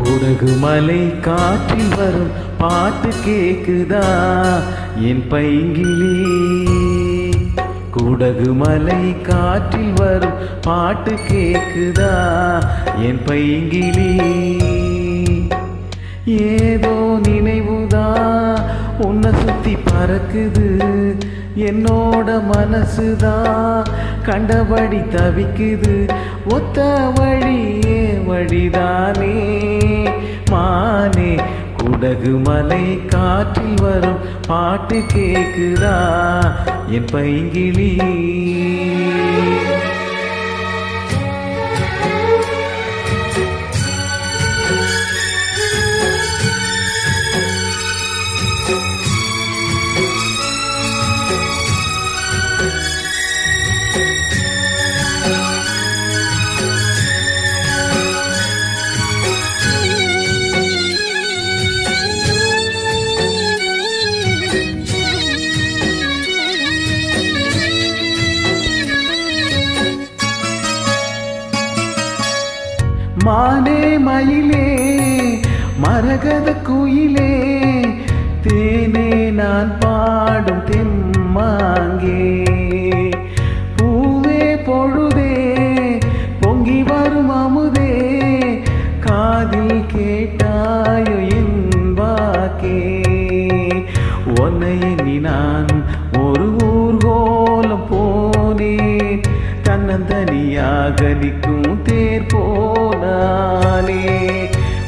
குடகு மலை காற்றில் வரும் பாட்டு கேக்குதா என் பைங்கிளி. குடகு மலை காற்றில் வரும் பாட்டு கேக்குதா என் பைங்கிளி. ஏதோ நினைவுதா உன்னை சுத்தி பறக்குது, என்னோட மனசுதா கண்டபடி தவிக்குது. ஒத்த வழியே வழிதானே மானே. குடகு மலை காற்றில் வரும் பாட்டு கேக்குதா என் பைங்கிளி. மானே மயிலே மரகத குயிலே, தேனே நான் பாடும் தெம்மாங்கே. பூவே பொழுதே பொங்கி வரும் அமுதே, காதில் கேட்டாயோ என் வாக்கே. உன்னை எண்ணி நான் ஒரு ஊர்கோலம் போனேன், தன்னந்தனியாக நிற்கும் தேர் போனானே.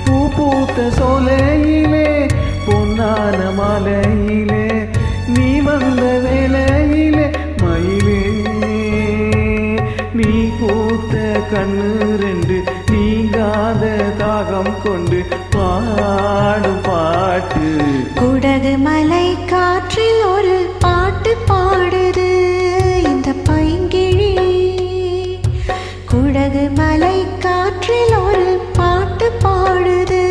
பூ பூத்த சோலையிலே பொன்னான மலையிலே, நீ வந்த வேளையிலே மயிலே. நீ பூத்த கண்ணு ரெண்டு நீங்காத தாகம் கொண்டு பாடும் பாட்டு. குடகு மலை காற்றில் ஒரு பாட்டு பாடுது இந்த பைங்கிழி. குடகு மலை காற்றில் ஒரு பாட்டு பாடுது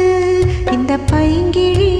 இந்த பைங்கிழி.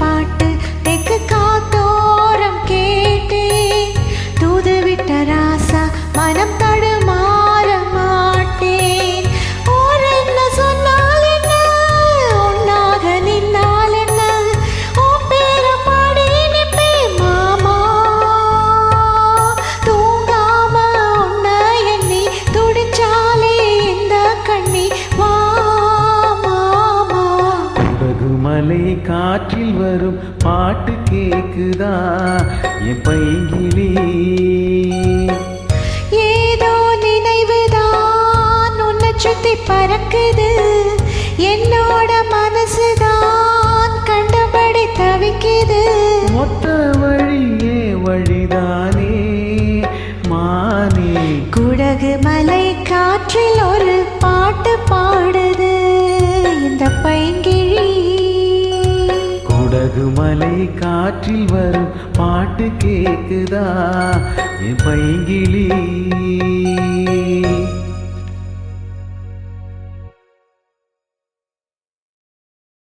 பாட்டு தெக்கு காத்தோரம் கேட்டேன், தூதுவிட்ட ராசா மனம் தடுமாற மாட்டேன். ஓர் என்ன சொன்னால் என்ன, ஒன்னாக நின்னால் என்ன, ஓ பேர பாடி நிற்பேன் மாமா. தூங்காம உன்னை எண்ணி துடிச்சாலே இந்த கண்ணி வா மாமா. குடகு மலை காற்றில் வரும் பாட்டு கேக்குதா என் பைங்கிளி. ஏதோ நினைவுதான் உன்னை சுத்தி பறக்குது, என்னோட மனசுதான் கண்டபடி தவிக்குது. மொத்த வழியே வழிதானே மானே. குடகு மலை காற்றில் ஒரு பாட்டு பாடுது இந்த பைங்கிழி. குடகு மலை காற்றில் வரும் பாட்டு கேக்குதா என் பைங்கிளி.